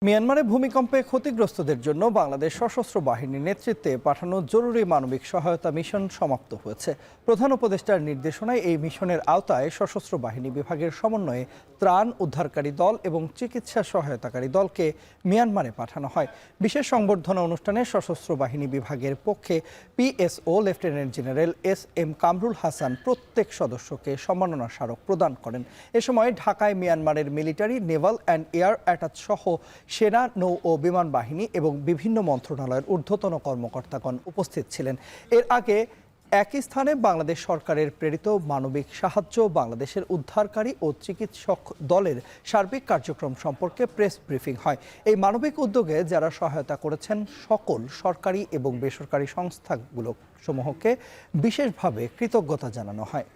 মিয়ানমারে ভূমিকম্পে ক্ষতিগ্রস্তদের জন্য বাংলাদেশ সশস্ত্র বাহিনীর নেতৃত্বে পাঠানো জরুরি মানবিক সহায়তা মিশন সমাপ্ত হয়েছে। প্রধান উপদেষ্টার নির্দেশনায় এই মিশনের আওতায় সশস্ত্র বাহিনী বিভাগের সমন্বয়ে ত্রাণ উদ্ধারকারী দল এবং চিকিৎসা সহায়তাকারী দলকে মিয়ানমারে পাঠানো হয়। বিশেষ সংবর্ধনা অনুষ্ঠানে সশস্ত্র বাহিনী বিভাগের পক্ষে PSO lieutenant general SM. Kamrul Hasan প্রত্যেক সদস্যকে সম্মাননা স্মারক প্রদান করেন। এ সময় ঢাকায় মিয়ানমারের military, Naval and air attach সহ সেনা, নৌ ও বিমান বাহিনী এবং বিভিন্ন মন্ত্রণালয়ের ঊর্ধ্বতন কর্মকর্তাগণ উপস্থিত ছিলেন। এর আগে একই স্থানে বাংলাদেশ সরকারের প্রেরিত মানবিক সাহায্য, বাংলাদেশের উদ্ধারকারী ও চিকিৎসক দলের সার্বিক কার্যক্রম সম্পর্কে প্রেস ব্রিফিং হয়। এই মানবিক উদ্যোগে যারা সহায়তা করেছেন সকল সরকারি এবং বেসরকারি সংস্থাগুলো সমূহকে বিশেষভাবে কৃতজ্ঞতা জানানো হয়।